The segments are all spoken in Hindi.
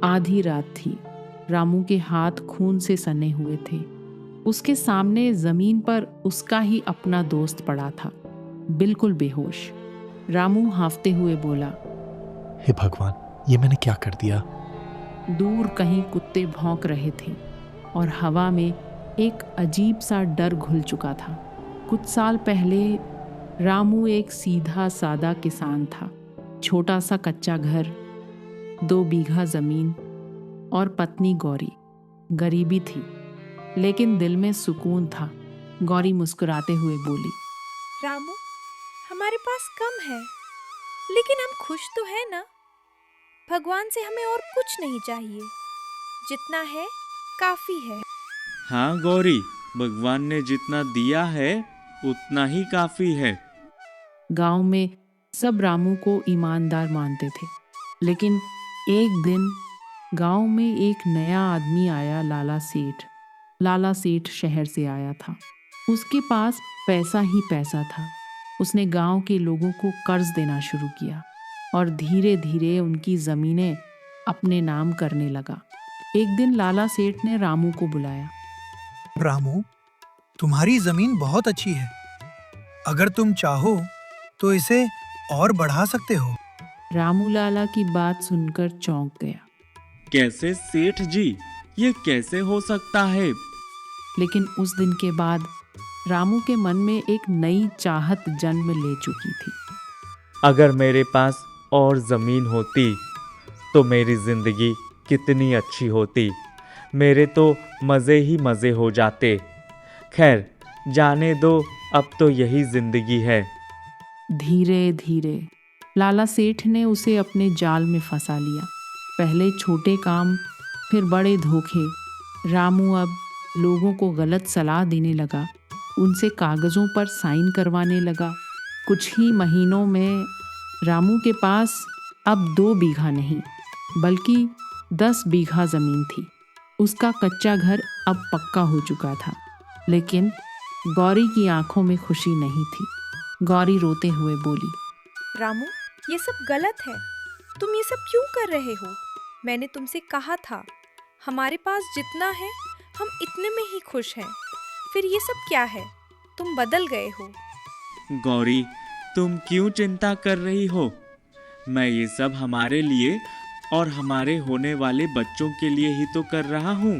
आधी रात थी। रामू के हाथ खून से सने हुए थे। उसके सामने जमीन पर उसका ही अपना दोस्त पड़ा था, बिल्कुल बेहोश। रामू हांफते हुए बोला, हे भगवान, ये मैंने क्या कर दिया? दूर कहीं कुत्ते भौंक रहे थे और हवा में एक अजीब सा डर घुल चुका था। कुछ साल पहले रामू एक सीधा सादा किसान था। छोटा सा कच्चा घर, 2 बीघा जमीन और पत्नी गौरी। गरीबी थी, लेकिन दिल में सुकून था। गौरी मुस्कुराते हुए बोली, रामू, हमारे पास कम है, लेकिन हम खुश तो है ना? भगवान से हमें और कुछ नहीं चाहिए, जितना है काफी है। हाँ गौरी, भगवान ने जितना दिया है उतना ही काफी है। गांव में सब रामू को ईमानदार मानते थे, लेकिन एक दिन गांव में एक नया आदमी आया, लाला सेठ। लाला सेठ शहर से आया था। उसके पास पैसा ही पैसा था। उसने गांव के लोगों को कर्ज देना शुरू किया और धीरे धीरे उनकी जमीनें अपने नाम करने लगा। एक दिन लाला सेठ ने रामू को बुलाया। रामू, तुम्हारी जमीन बहुत अच्छी है। अगर तुम चाहो तो इसे और बढ़ा सकते हो। रामू लाला की बात सुनकर चौंक गया। कैसे सेठ जी, ये कैसे हो सकता है? लेकिन उस दिन के बाद रामू के मन में एक नई चाहत जन्म ले चुकी थी। अगर मेरे पास और जमीन होती तो मेरी जिंदगी कितनी अच्छी होती। मेरे तो मज़े ही मज़े हो जाते। खैर, जाने दो, अब तो यही जिंदगी है। धीरे धीरे लाला सेठ ने उसे अपने जाल में फंसा लिया। पहले छोटे काम, फिर बड़े धोखे। रामू अब लोगों को गलत सलाह देने लगा, उनसे कागज़ों पर साइन करवाने लगा। कुछ ही महीनों में रामू के पास अब 2 बीघा नहीं, बल्कि 10 बीघा ज़मीन थी। उसका कच्चा घर अब पक्का हो चुका था, लेकिन गौरी की आंखों में खुशी नहीं थी। गौरी रोते हुए बोली, रामू, ये सब गलत है। तुम ये सब क्यों कर रहे हो? मैंने तुमसे कहा था, हमारे पास जितना है हम इतने में ही खुश हैं। फिर ये सब क्या है? तुम बदल गए हो। गौरी, तुम क्यों चिंता कर रही हो? मैं ये सब हमारे लिए और हमारे होने वाले बच्चों के लिए ही तो कर रहा हूँ।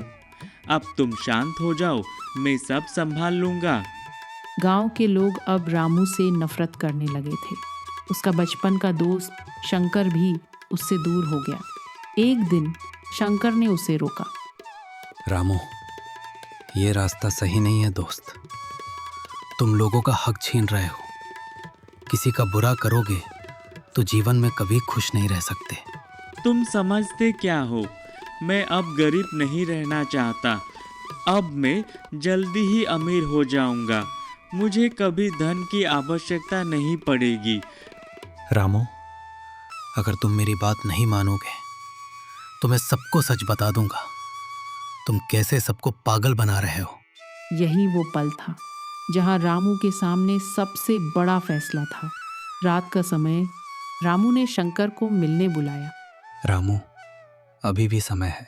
अब तुम शांत हो जाओ, मैं सब संभाल लूँगा। गांव के लोग अब रामू से नफरत करने लगे थे। उसका बचपन का दोस्त शंकर भी उससे दूर हो गया। एक दिन शंकर ने उसे रोका। रामू, ये रास्ता सही नहीं है दोस्त। तुम लोगों का हक छीन रहे हो। किसी का बुरा करोगे तो जीवन में कभी खुश नहीं रह सकते। तुम समझते क्या हो? मैं अब गरीब नहीं रहना चाहता। अब मैं जल्दी ही अमीर हो जाऊंगा। मुझे कभी धन की आवश्यकता नहीं पड़ेगी। रामू, अगर तुम मेरी बात नहीं मानोगे तो मैं सबको सच बता दूंगा। तुम कैसे सबको पागल बना रहे हो। यही वो पल था जहां रामू के सामने सबसे बड़ा फैसला था। रात का समय रामू ने शंकर को मिलने बुलाया। रामू, अभी भी समय है।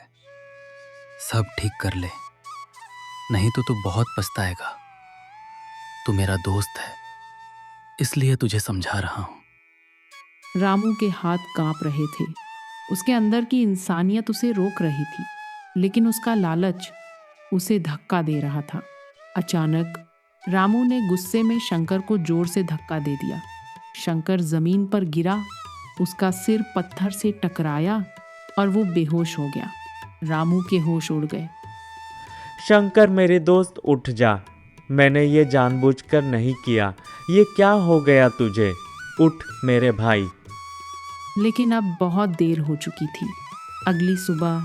सब ठीक कर ले, नहीं तो तू बहुत पछताएगा। तू मेरा दोस्त है, इसलिए तुझे समझा रहा हूं। रामू के हाथ कांप रहे थे। उसके अंदर की इंसानियत उसे रोक रही थी, लेकिन उसका लालच उसे धक्का दे रहा था। अचानक रामू ने गुस्से में शंकर को जोर से धक्का दे दिया। शंकर जमीन पर गिरा, उसका सिर पत्थर से टकराया और वो बेहोश हो गया। रामू के होश उड़ गए। शंकर मेरे दोस्त, उठ जा। मैंने ये जानबूझकर नहीं किया। ये क्या हो गया तुझे? उठ मेरे भाई। लेकिन अब बहुत देर हो चुकी थी। अगली सुबह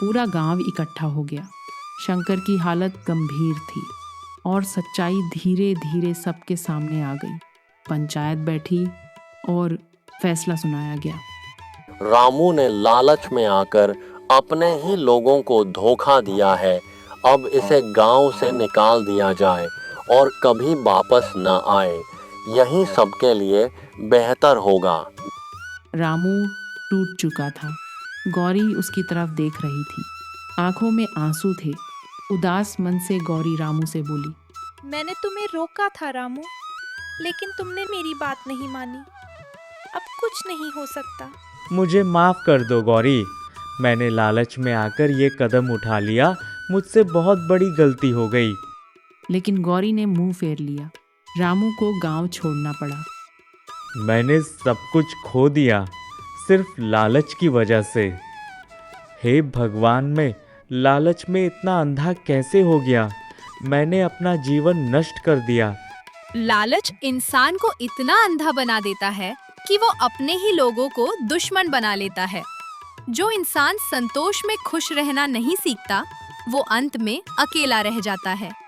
पूरा गांव इकट्ठा हो गया। शंकर की हालत गंभीर थी और सच्चाई धीरे धीरे सबके सामने आ गई। पंचायत बैठी और फैसला सुनाया गया। रामू ने लालच में आकर अपने ही लोगों को धोखा दिया है। अब इसे गांव से निकाल दिया जाए और कभी वापस न आए। यही सबके लिए बेहतर होगा। रामू टूट चुका था। गौरी उसकी तरफ देख रही थी। आंखों में आंसू थे। उदास मन से गौरी रामू से बोली, मैंने तुम्हें रोका था रामू, लेकिन तुमने मेरी बात नहीं मानी। अब कुछ नहीं हो सकता। मुझे माफ़ कर दो गौरी, मैंने लालच में आकर ये कदम उठा लिया, मुझसे बहुत बड़ी गलती हो गई। लेकिन गौरी ने मुंह फेर लिया। रामू को गांव छोड़ना पड़ा। मैंने सब कुछ खो दिया सिर्फ लालच की वजह से। हे भगवान, मैं लालच में इतना अंधा कैसे हो गया? मैंने अपना जीवन नष्ट कर दिया। लालच इंसान को इतना अंधा बना देता है कि वो अपने ही लोगों को दुश्मन बना लेता है। जो इंसान संतोष में खुश रहना नहीं सीखता, वो अंत में अकेला रह जाता है।